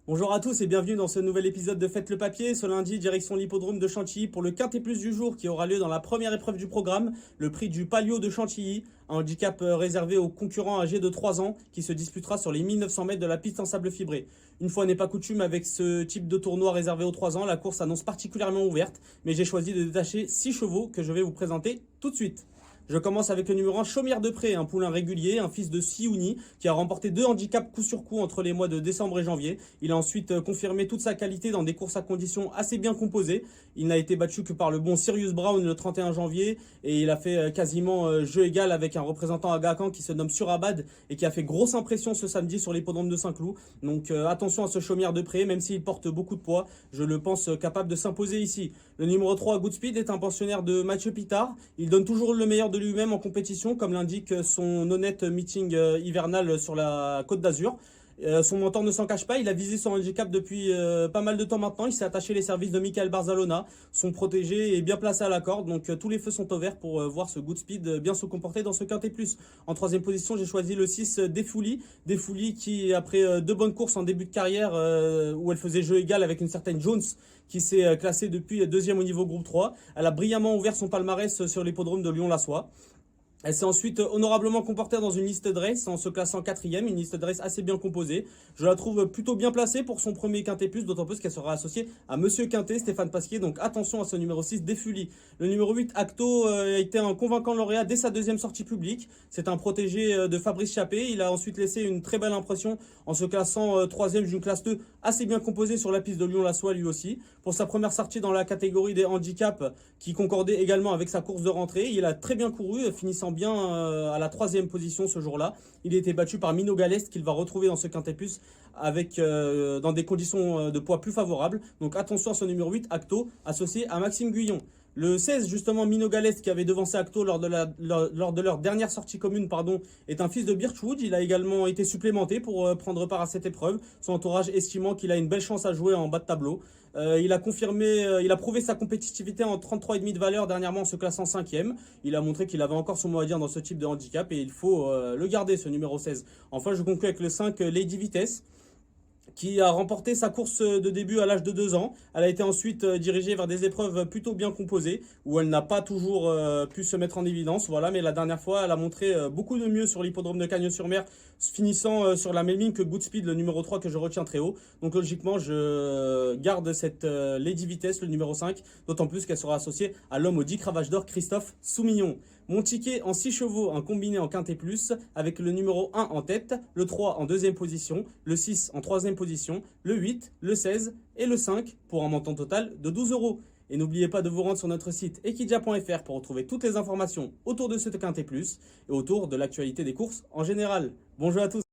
Bonjour à tous et bienvenue dans ce nouvel épisode de Faites le papier. Ce lundi, direction l'hippodrome de Chantilly pour le Quintet Plus du jour qui aura lieu dans la première épreuve du programme, le prix du Palio de Chantilly, un handicap réservé aux concurrents âgés de 3 ans qui se disputera sur les 1900 mètres de la piste en sable fibré. Une fois n'est pas coutume, avec ce type de tournoi réservé aux 3 ans, la course s'annonce particulièrement ouverte, mais j'ai choisi de détacher 6 chevaux que je vais vous présenter tout de suite. Je commence avec le numéro 1, Chaumière de Pré, un poulain régulier, un fils de Siouni, qui a remporté 2 handicaps coup sur coup entre les mois de décembre et janvier. Il a ensuite confirmé toute sa qualité dans des courses à conditions assez bien composées. Il n'a été battu que par le bon Sirius Brown le 31 janvier et il a fait quasiment jeu égal avec un représentant à Gacan qui se nomme Surabad et qui a fait grosse impression ce samedi sur l'hippodrome de Saint-Cloud. Donc attention à ce Chaumière de Pré, même s'il porte beaucoup de poids, je le pense capable de s'imposer ici. Le numéro 3, Goodspeed, est un pensionnaire de Mathieu Pitard. Il donne toujours le meilleur de lui-même en compétition, comme l'indique son honnête meeting hivernal sur la Côte d'Azur. Son mentor ne s'en cache pas, il a visé son handicap depuis pas mal de temps maintenant. Il s'est attaché les services de Michael Barzalona. Son protégé est bien placé à la corde, donc tous les feux sont au vert pour voir ce Goodspeed bien se comporter dans ce Quintet Plus. En troisième position, j'ai choisi le 6, Defouli. Defouli qui, après 2 bonnes courses en début de carrière, où elle faisait jeu égal avec une certaine Jones, qui s'est classée depuis deuxième au niveau groupe 3. Elle a brillamment ouvert son palmarès sur l'hippodrome de Lyon-la-Soie. Elle s'est ensuite honorablement comportée dans une liste de race en se classant quatrième, une liste de race assez bien composée. Je la trouve plutôt bien placée pour son premier Quintet Plus, d'autant plus qu'elle sera associée à Monsieur Quintet, Stéphane Pasquier, donc attention à ce numéro 6, Défuli. Le numéro 8, Acto, a été un convaincant lauréat dès sa deuxième sortie publique. C'est un protégé de Fabrice Chappé. Il a ensuite laissé une très belle impression en se classant troisième d'une classe 2 assez bien composée sur la piste de Lyon-la-Soie lui aussi. Pour sa première sortie dans la catégorie des handicaps, qui concordait également avec sa course de rentrée, il a très bien couru, finissant bien à la troisième position ce jour-là. Il a été battu par Mino Galest qu'il va retrouver dans ce Quintet Plus avec, dans des conditions de poids plus favorables. Donc attention à ce numéro 8, Acto, associé à Maxime Guyon. Le 16, justement, Mino Galest, qui avait devancé Acto lors de leur dernière sortie commune, est un fils de Birchwood. Il a également été supplémenté pour prendre part à cette épreuve, son entourage estimant qu'il a une belle chance à jouer en bas de tableau. Il a prouvé sa compétitivité en 33,5 de valeur dernièrement en se classant 5e. Il a montré qu'il avait encore son mot à dire dans ce type de handicap et il faut le garder, ce numéro 16. Enfin, je conclue avec le 5, Lady Vitesse, qui a remporté sa course de début à l'âge de 2 ans. Elle a été ensuite dirigée vers des épreuves plutôt bien composées, où elle n'a pas toujours pu se mettre en évidence. Voilà, mais la dernière fois, elle a montré beaucoup de mieux sur l'hippodrome de Cagnes-sur-Mer, finissant sur la même ligne que Goodspeed, le numéro 3 que je retiens très haut. Donc logiquement, je garde cette Lady Vitesse, le numéro 5, d'autant plus qu'elle sera associée à l'homme aux 10 cravaches d'or, Christophe Soumillon. Mon ticket en 6 chevaux, un combiné en Quintet Plus, avec le numéro 1 en tête, le 3 en deuxième position, le 6 en troisième position, le 8, le 16 et le 5 pour un montant total de 12 euros. Et n'oubliez pas de vous rendre sur notre site equidia.fr pour retrouver toutes les informations autour de ce Quintet Plus et autour de l'actualité des courses en général. Bonjour à tous.